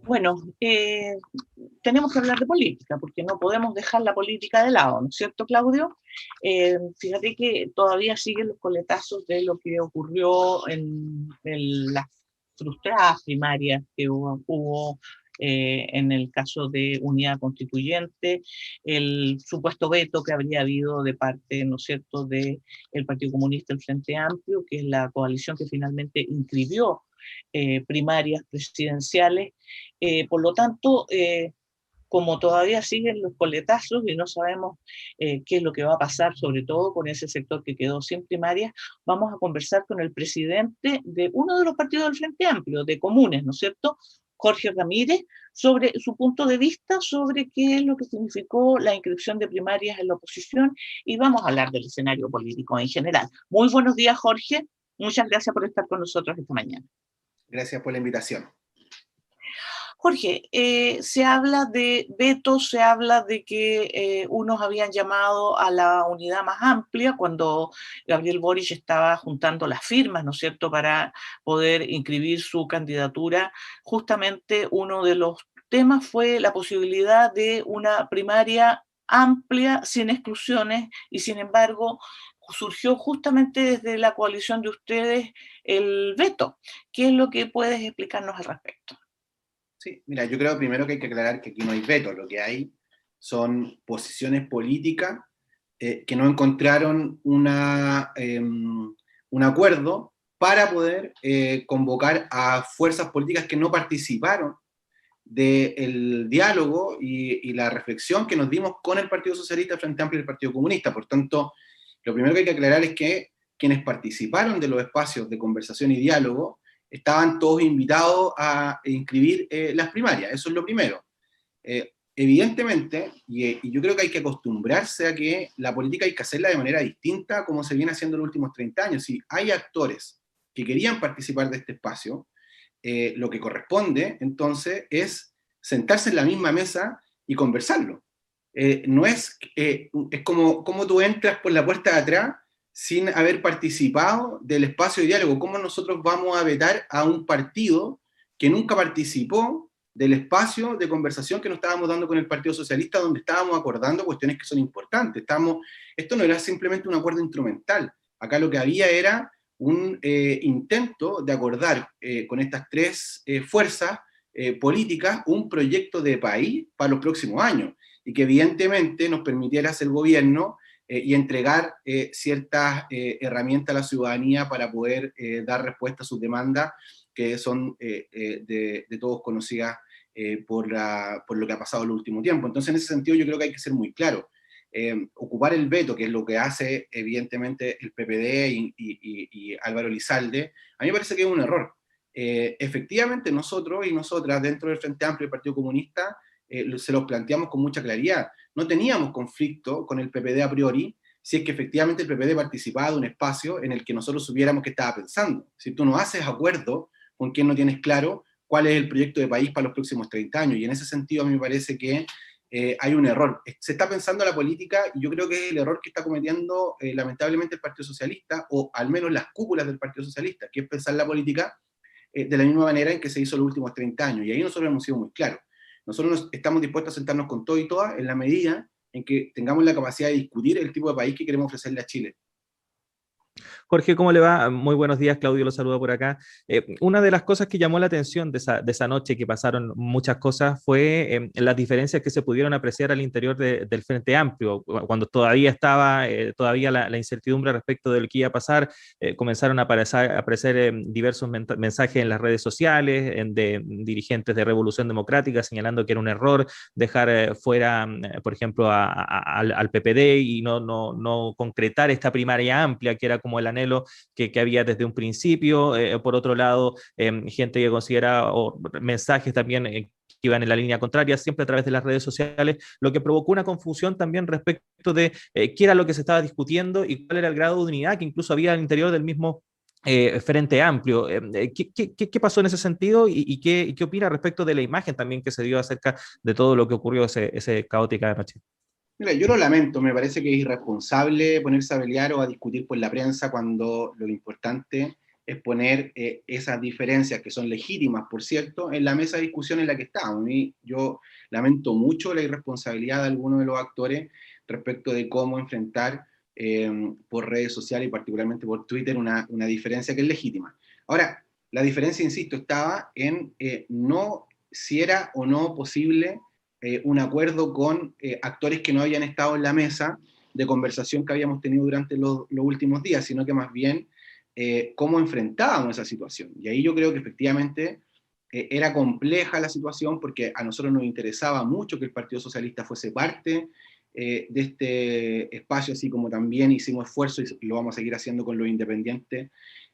Bueno, tenemos que hablar de política, porque no podemos dejar la política de lado, ¿no es cierto, Claudio? Fíjate que todavía siguen los coletazos de lo que ocurrió en las frustradas primarias que hubo en el caso de Unidad Constituyente, el supuesto veto que habría habido de parte, ¿no es cierto?, del Partido Comunista, el Frente Amplio, que es la coalición que finalmente inscribió primarias presidenciales. Por lo tanto, como todavía siguen los coletazos y no sabemos qué es lo que va a pasar, sobre todo con ese sector que quedó sin primarias, vamos a conversar con el presidente de uno de los partidos del Frente Amplio, de Comunes, ¿no es cierto?, Jorge Ramírez, sobre su punto de vista sobre qué es lo que significó la inscripción de primarias en la oposición, y vamos a hablar del escenario político en general. Muy buenos días, Jorge. Muchas gracias por estar con nosotros esta mañana. Gracias por la invitación. Jorge, se habla de vetos, se habla de que unos habían llamado a la unidad más amplia cuando Gabriel Boric estaba juntando las firmas, ¿no es cierto?, para poder inscribir su candidatura. Justamente uno de los temas fue la posibilidad de una primaria amplia, sin exclusiones, y sin embargo surgió justamente desde la coalición de ustedes el veto. ¿Qué es lo que puedes explicarnos al respecto? Sí, mira, yo creo primero que hay que aclarar que aquí no hay veto, lo que hay son posiciones políticas que no encontraron un acuerdo para poder convocar a fuerzas políticas que no participaron del diálogo y la reflexión que nos dimos con el Partido Socialista, el Frente Amplio y el Partido Comunista. Por tanto, lo primero que hay que aclarar es que quienes participaron de los espacios de conversación y diálogo estaban todos invitados a inscribir las primarias, eso es lo primero. Evidentemente, y yo creo que hay que acostumbrarse a que la política hay que hacerla de manera distinta como se viene haciendo en los últimos 30 años. Si hay actores que querían participar de este espacio, lo que corresponde entonces es sentarse en la misma mesa y conversarlo. No es, es como tú entras por la puerta de atrás sin haber participado del espacio de diálogo. ¿Cómo nosotros vamos a vetar a un partido que nunca participó del espacio de conversación que nos estábamos dando con el Partido Socialista, donde estábamos acordando cuestiones que son importantes? Esto no era simplemente un acuerdo instrumental. Acá lo que había era un intento de acordar con estas tres fuerzas políticas un proyecto de país para los próximos años, y que evidentemente nos permitiera ser gobierno y entregar ciertas herramientas a la ciudadanía para poder dar respuesta a sus demandas, que son de todos conocidas por lo que ha pasado en el último tiempo. Entonces, en ese sentido, yo creo que hay que ser muy claro. Ocupar el veto, que es lo que hace evidentemente el PPD y Álvaro Elizalde, a mí me parece que es un error. Efectivamente, nosotros y nosotras dentro del Frente Amplio y el Partido Comunista se los planteamos con mucha claridad. No teníamos conflicto con el PPD a priori, si es que efectivamente el PPD participaba de un espacio en el que nosotros supiéramos qué estaba pensando. Si tú no haces acuerdo con quien no tienes claro cuál es el proyecto de país para los próximos 30 años, y en ese sentido a mí me parece que hay un error. Se está pensando la política, y yo creo que es el error que está cometiendo lamentablemente el Partido Socialista, o al menos las cúpulas del Partido Socialista, que es pensar la política de la misma manera en que se hizo los últimos 30 años, y ahí nosotros hemos sido muy claros. Nosotros estamos dispuestos a sentarnos con todo y todas en la medida en que tengamos la capacidad de discutir el tipo de país que queremos ofrecerle a Chile. Jorge, ¿cómo le va? Muy buenos días, Claudio lo saluda por acá. Una de las cosas que llamó la atención de esa noche, que pasaron muchas cosas, fue las diferencias que se pudieron apreciar al interior del Frente Amplio. Cuando todavía estaba todavía la incertidumbre respecto de lo que iba a pasar, comenzaron a aparecer diversos mensajes en las redes sociales de dirigentes de Revolución Democrática señalando que era un error dejar fuera, por ejemplo, al PPD y no concretar esta primaria amplia, que era como el anhelo que había desde un principio. Por otro lado, gente que considera, o mensajes también que iban en la línea contraria, siempre a través de las redes sociales, lo que provocó una confusión también respecto de qué era lo que se estaba discutiendo y cuál era el grado de unidad que incluso había al interior del mismo Frente Amplio. ¿Qué pasó en ese sentido y qué opina respecto de la imagen también que se dio acerca de todo lo que ocurrió ese caótica noche? Mira, yo lo lamento, me parece que es irresponsable ponerse a pelear o a discutir por la prensa cuando lo importante exponer esas diferencias, que son legítimas, por cierto, en la mesa de discusión en la que estamos. Y yo lamento mucho la irresponsabilidad de algunos de los actores respecto de cómo enfrentar por redes sociales y particularmente por Twitter una diferencia que es legítima. Ahora, la diferencia, insisto, estaba en no si era o no posible un acuerdo con actores que no habían estado en la mesa de conversación que habíamos tenido durante los últimos días, sino que más bien cómo enfrentábamos esa situación. Y ahí yo creo que efectivamente era compleja la situación porque a nosotros nos interesaba mucho que el Partido Socialista fuese parte de este espacio, así como también hicimos esfuerzo y lo vamos a seguir haciendo con los independientes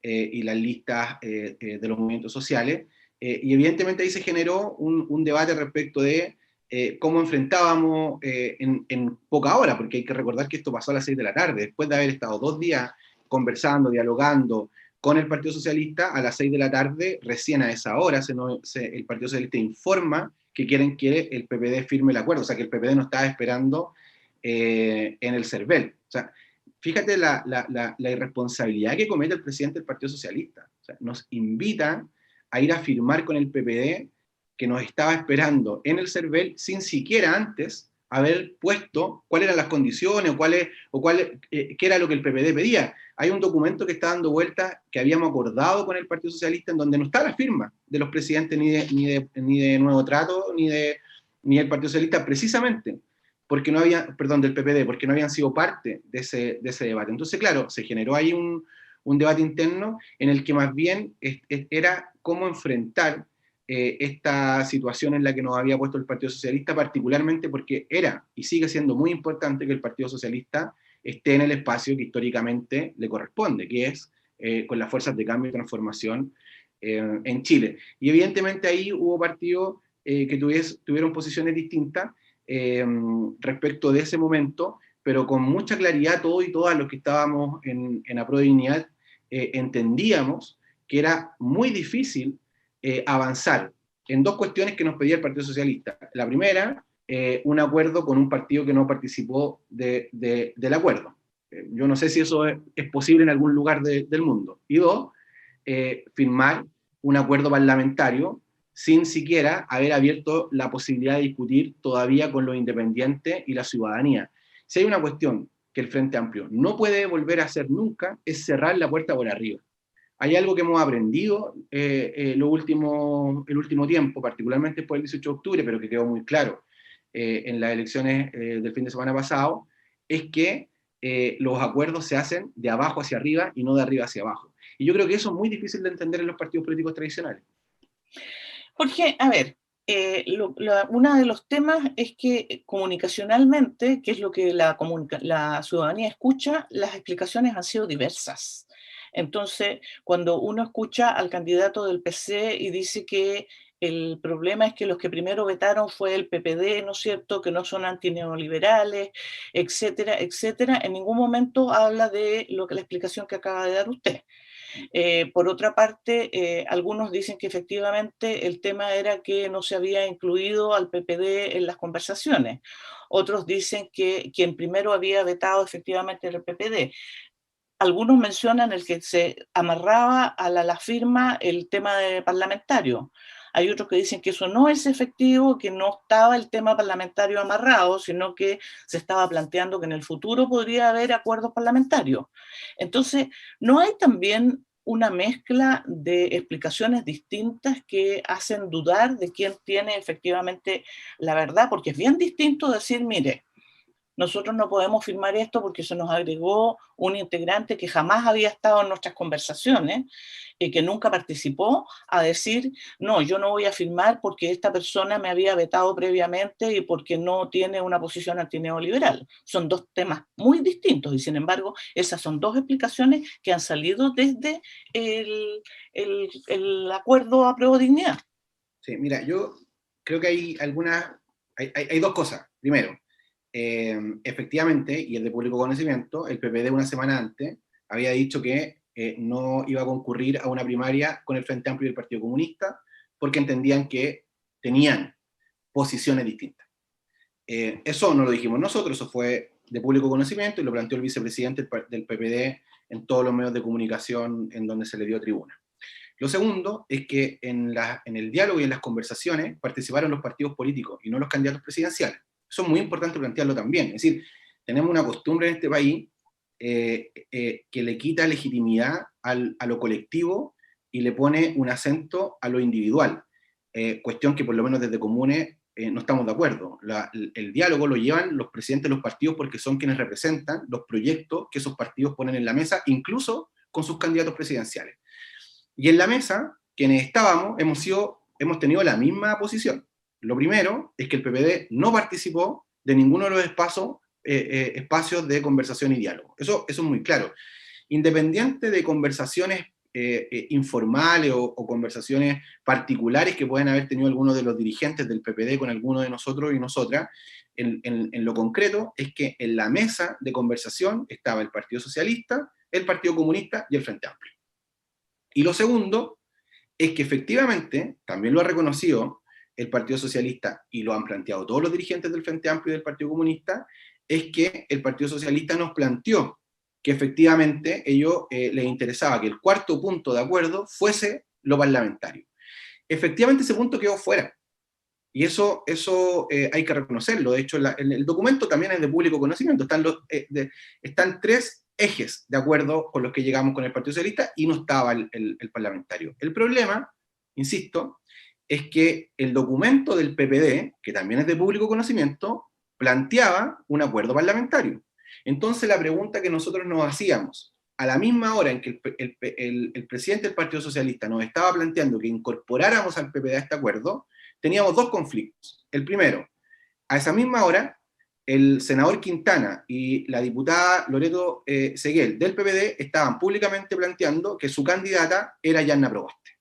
y las listas de los movimientos sociales. Y evidentemente ahí se generó un debate respecto de cómo enfrentábamos en poca hora, porque hay que recordar que esto pasó a las 6 de la tarde, después de haber estado 2 días conversando, dialogando con el Partido Socialista, a las 6 de la tarde, recién a esa hora, el Partido Socialista informa que quieren que el PPD firme el acuerdo, o sea que el PPD no estaba esperando en el CERVEL. O sea, fíjate la irresponsabilidad que comete el presidente del Partido Socialista. O sea, nos invitan a ir a firmar con el PPD que nos estaba esperando en el CERVEL sin siquiera antes haber puesto cuáles eran las condiciones qué era lo que el PPD pedía. Hay un documento que está dando vuelta que habíamos acordado con el Partido Socialista en donde no está la firma de los presidentes ni de Nuevo Trato ni del Partido Socialista, precisamente porque no había, perdón, del PPD, porque no habían sido parte de ese debate. Entonces, claro, se generó ahí un debate interno en el que más bien era cómo enfrentar esta situación en la que nos había puesto el Partido Socialista, particularmente porque era y sigue siendo muy importante que el Partido Socialista esté en el espacio que históricamente le corresponde, que es con las fuerzas de cambio y transformación en Chile. Y evidentemente ahí hubo partidos que tuvieron posiciones distintas respecto de ese momento, pero con mucha claridad todos y todas los que estábamos en Apró Dignidad entendíamos que era muy difícil avanzar en dos cuestiones que nos pedía el Partido Socialista. La primera, un acuerdo con un partido que no participó del acuerdo. Yo no sé si eso es posible en algún lugar del mundo. Y dos, firmar un acuerdo parlamentario sin siquiera haber abierto la posibilidad de discutir todavía con los independientes y la ciudadanía. Si hay una cuestión que el Frente Amplio no puede volver a hacer nunca, es cerrar la puerta por arriba. Hay algo que hemos aprendido el último tiempo, particularmente después del 18 de octubre, pero que quedó muy claro en las elecciones del fin de semana pasado, es que los acuerdos se hacen de abajo hacia arriba y no de arriba hacia abajo. Y yo creo que eso es muy difícil de entender en los partidos políticos tradicionales. Jorge, a ver, uno de los temas es que comunicacionalmente, que es lo que la ciudadanía escucha, las explicaciones han sido diversas. Entonces, cuando uno escucha al candidato del PC y dice que el problema es que los que primero vetaron fue el PPD, ¿no es cierto?, que no son antineoliberales, etcétera, etcétera, en ningún momento habla de la explicación que acaba de dar usted. Por otra parte, algunos dicen que efectivamente el tema era que no se había incluido al PPD en las conversaciones. Otros dicen que quien primero había vetado efectivamente era el PPD. Algunos mencionan el que se amarraba a la firma el tema de parlamentario. Hay otros que dicen que eso no es efectivo, que no estaba el tema parlamentario amarrado, sino que se estaba planteando que en el futuro podría haber acuerdos parlamentarios. Entonces, ¿no hay también una mezcla de explicaciones distintas que hacen dudar de quién tiene efectivamente la verdad? Porque es bien distinto decir, mire, nosotros no podemos firmar esto porque se nos agregó un integrante que jamás había estado en nuestras conversaciones y que nunca participó, a decir, no, yo no voy a firmar porque esta persona me había vetado previamente y porque no tiene una posición antineoliberal. Son dos temas muy distintos y sin embargo esas son dos explicaciones que han salido desde el acuerdo Apruebo Dignidad. Sí, mira, yo creo que hay dos cosas. Primero, efectivamente, y es de público conocimiento, el PPD una semana antes había dicho que no iba a concurrir a una primaria con el Frente Amplio y el Partido Comunista porque entendían que tenían posiciones distintas. Eso no lo dijimos nosotros, eso fue de público conocimiento y lo planteó el vicepresidente del PPD en todos los medios de comunicación en donde se le dio tribuna. Lo segundo es que en el diálogo y en las conversaciones participaron los partidos políticos y no los candidatos presidenciales. Eso es muy importante plantearlo también. Es decir, tenemos una costumbre en este país que le quita legitimidad a lo colectivo y le pone un acento a lo individual. Cuestión que por lo menos desde Comunes no estamos de acuerdo. El diálogo lo llevan los presidentes de los partidos porque son quienes representan los proyectos que esos partidos ponen en la mesa, incluso con sus candidatos presidenciales. Y en la mesa, quienes estábamos, hemos tenido la misma posición. Lo primero es que el PPD no participó de ninguno de los espacios de conversación y diálogo. Eso es muy claro. Independiente de conversaciones informales o conversaciones particulares que pueden haber tenido algunos de los dirigentes del PPD con alguno de nosotros y nosotras, en lo concreto es que en la mesa de conversación estaba el Partido Socialista, el Partido Comunista y el Frente Amplio. Y lo segundo es que efectivamente, también lo ha reconocido el Partido Socialista y lo han planteado todos los dirigentes del Frente Amplio y del Partido Comunista, es que el Partido Socialista nos planteó que efectivamente ellos les interesaba que el cuarto punto de acuerdo fuese lo parlamentario. Efectivamente ese punto quedó fuera. Y eso hay que reconocerlo. De hecho, el documento también es de público conocimiento. Están tres ejes de acuerdo con los que llegamos con el Partido Socialista y no estaba el parlamentario. El problema, insisto, es que el documento del PPD, que también es de público conocimiento, planteaba un acuerdo parlamentario. Entonces la pregunta que nosotros nos hacíamos, a la misma hora en que el presidente del Partido Socialista nos estaba planteando que incorporáramos al PPD a este acuerdo, teníamos dos conflictos. El primero, a esa misma hora, el senador Quintana y la diputada Loreto Seguel del PPD estaban públicamente planteando que su candidata era Yanna Proboste.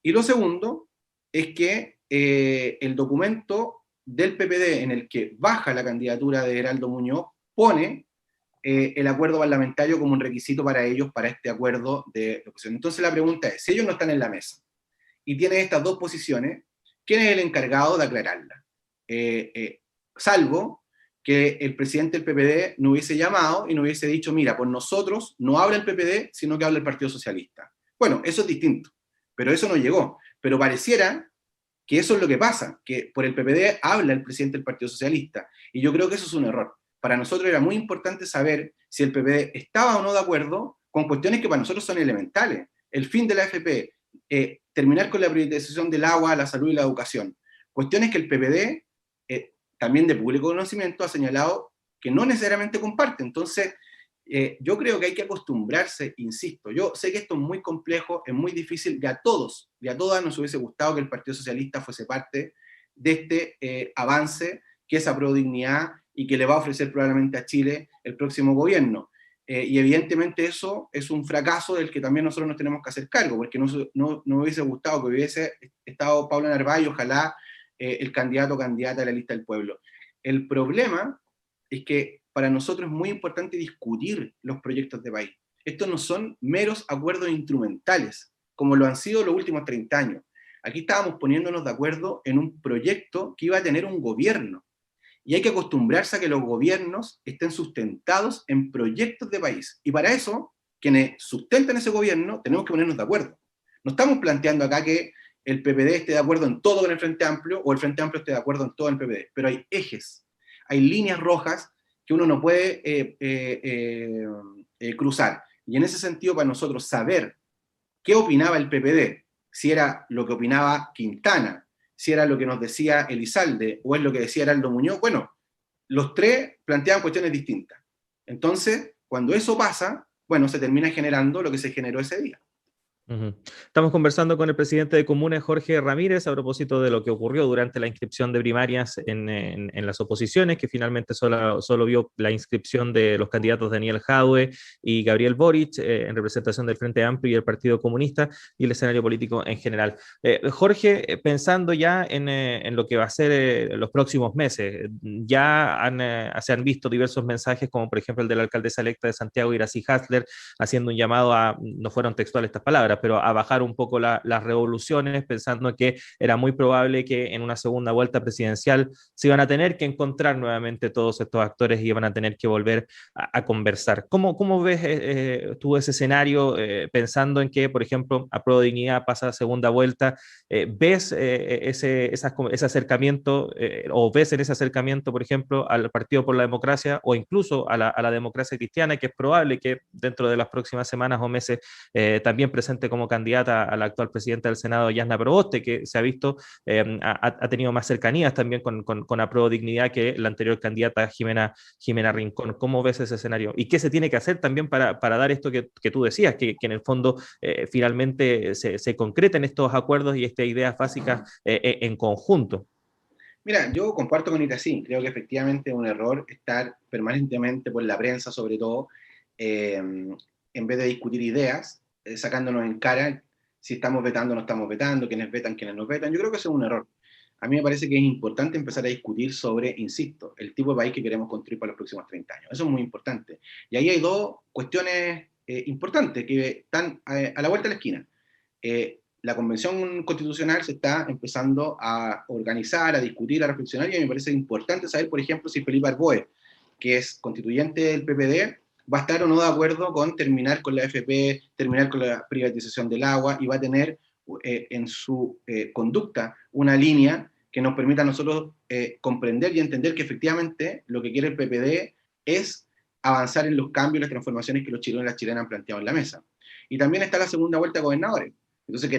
Y lo segundo es que el documento del PPD en el que baja la candidatura de Heraldo Muñoz pone el acuerdo parlamentario como un requisito para ellos, para este acuerdo de oposición. Entonces la pregunta es, si ellos no están en la mesa y tienen estas dos posiciones, ¿quién es el encargado de aclararla? Salvo que el presidente del PPD no hubiese llamado y no hubiese dicho, mira, por nosotros no habla el PPD, sino que habla el Partido Socialista. Bueno, eso es distinto, pero eso no llegó. Pero pareciera que eso es lo que pasa, que por el PPD habla el presidente del Partido Socialista, y yo creo que eso es un error. Para nosotros era muy importante saber si el PPD estaba o no de acuerdo con cuestiones que para nosotros son elementales. El fin de la AFP, terminar con la privatización del agua, la salud y la educación. Cuestiones que el PPD, también de público conocimiento, ha señalado que no necesariamente comparte. Entonces, yo creo que hay que acostumbrarse, insisto, yo sé que esto es muy complejo, es muy difícil, y a todas nos hubiese gustado que el Partido Socialista fuese parte de este avance que es Aprodignidad y que le va a ofrecer probablemente a Chile el próximo gobierno. Y evidentemente eso es un fracaso del que también nosotros nos tenemos que hacer cargo, porque no hubiese gustado que hubiese estado Paula Narváez y ojalá el candidato o candidata de la lista del pueblo. El problema es que para nosotros es muy importante discutir los proyectos de país. Estos no son meros acuerdos instrumentales, como lo han sido los últimos 30 años. Aquí estábamos poniéndonos de acuerdo en un proyecto que iba a tener un gobierno. Y hay que acostumbrarse a que los gobiernos estén sustentados en proyectos de país. Y para eso, quienes sustentan ese gobierno, tenemos que ponernos de acuerdo. No estamos planteando acá que el PPD esté de acuerdo en todo con el Frente Amplio, o el Frente Amplio esté de acuerdo en todo el PPD. Pero hay ejes, hay líneas rojas que uno no puede cruzar. Y en ese sentido, para nosotros saber qué opinaba el PPD, si era lo que opinaba Quintana, si era lo que nos decía Elizalde, o es lo que decía Heraldo Muñoz, bueno, los tres planteaban cuestiones distintas. Entonces, cuando eso pasa, bueno, se termina generando lo que se generó ese día. Estamos conversando con el presidente de Comunes, Jorge Ramírez, a propósito de lo que ocurrió durante la inscripción de primarias en las oposiciones, que finalmente solo vio la inscripción de los candidatos Daniel Jadwe y Gabriel Boric en representación del Frente Amplio y el Partido Comunista y el escenario político en general. Jorge, pensando ya en lo que va a ser los próximos meses, ya se han visto diversos mensajes, como por ejemplo el de la alcaldesa electa de Santiago, Iracy Hasler, haciendo un llamado a, no fueron textuales estas palabras, palabras, pero a bajar un poco las revoluciones, pensando que era muy probable que en una segunda vuelta presidencial se iban a tener que encontrar nuevamente todos estos actores y iban a tener que volver a conversar. ¿Cómo ves tú ese escenario, pensando en que, por ejemplo, Apruebo Dignidad pasa a segunda vuelta? ¿Ves ese acercamiento, o ves en ese acercamiento, por ejemplo, al Partido por la Democracia o incluso a la democracia cristiana, que es probable que dentro de las próximas semanas o meses también presente como candidata a la actual presidenta del Senado, Yasna Proboste, que se ha visto, ha tenido más cercanías también con Apruebo Dignidad que la anterior candidata Jimena Rincón? ¿Cómo ves ese escenario? ¿Y qué se tiene que hacer también para dar esto que tú decías, que en el fondo finalmente se concreten estos acuerdos y estas ideas básicas en conjunto? Mira, yo comparto con Itacín, creo que efectivamente es un error estar permanentemente por la prensa, sobre todo, en vez de discutir ideas, sacándonos en cara si estamos vetando o no estamos vetando, quiénes vetan, quiénes no vetan. Yo creo que eso es un error. A mí me parece que es importante empezar a discutir sobre, insisto, el tipo de país que queremos construir para los próximos 30 años. Eso es muy importante. Y ahí hay dos cuestiones importantes que están a la vuelta de la esquina. La Convención Constitucional se está empezando a organizar, a discutir, a reflexionar, y a mí me parece importante saber, por ejemplo, si Felipe Arboe, que es constituyente del PPD, va a estar o no de acuerdo con terminar con la AFP, terminar con la privatización del agua, y va a tener en su conducta una línea que nos permita a nosotros comprender y entender que efectivamente lo que quiere el PPD es avanzar en los cambios y las transformaciones que los chilenos y las chilenas han planteado en la mesa. Y también está la segunda vuelta de gobernadores. Entonces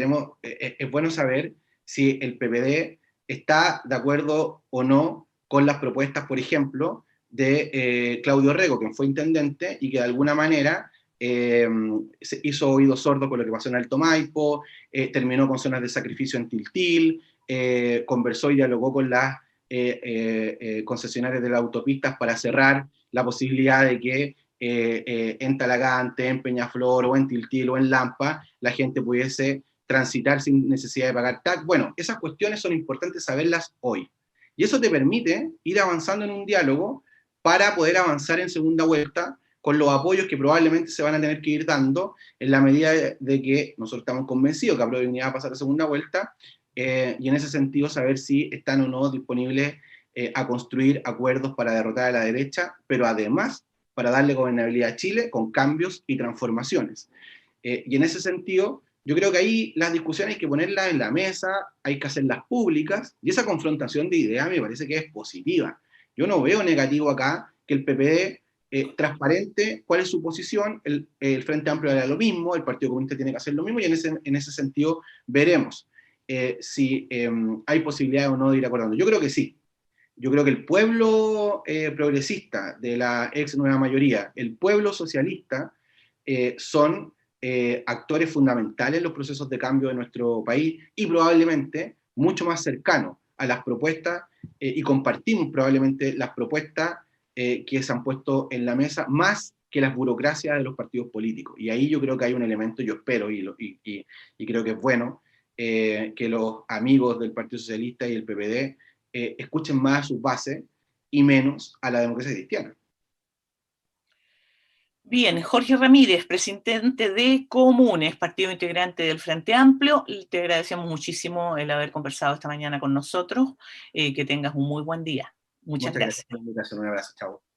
es bueno saber si el PPD está de acuerdo o no con las propuestas, por ejemplo, de Claudio Rego, quien fue intendente y que de alguna manera se hizo oídos sordos con lo que pasó en Alto Maipo, terminó con zonas de sacrificio en Tiltil, conversó y dialogó con las concesionarias de las autopistas para cerrar la posibilidad de que en Talagante, en Peñaflor, o en Tiltil, o en Lampa, la gente pudiese transitar sin necesidad de pagar TAC. Bueno, esas cuestiones son importantes saberlas hoy. Y eso te permite ir avanzando en un diálogo para poder avanzar en segunda vuelta con los apoyos que probablemente se van a tener que ir dando en la medida de que nosotros estamos convencidos que Apruebo Dignidad va a pasar a segunda vuelta, y en ese sentido saber si están o no disponibles a construir acuerdos para derrotar a la derecha, pero además para darle gobernabilidad a Chile con cambios y transformaciones. Y en ese sentido, yo creo que ahí las discusiones hay que ponerlas en la mesa, hay que hacerlas públicas, y esa confrontación de ideas me parece que es positiva. Yo no veo negativo acá que el PPD transparente cuál es su posición, el Frente Amplio hará lo mismo, el Partido Comunista tiene que hacer lo mismo, y en ese sentido veremos si hay posibilidad o no de ir acordando. Yo creo que sí. Yo creo que el pueblo progresista de la ex nueva mayoría, el pueblo socialista, son actores fundamentales en los procesos de cambio de nuestro país, y probablemente mucho más cercanos a las propuestas, y compartimos probablemente las propuestas que se han puesto en la mesa, más que las burocracias de los partidos políticos. Y ahí yo creo que hay un elemento, yo espero, y creo que es bueno, que los amigos del Partido Socialista y el PPD escuchen más a sus bases y menos a la democracia cristiana. Bien, Jorge Ramírez, presidente de Comunes, partido integrante del Frente Amplio, te agradecemos muchísimo el haber conversado esta mañana con nosotros, que tengas un muy buen día. Muchas gracias. Un abrazo, chao.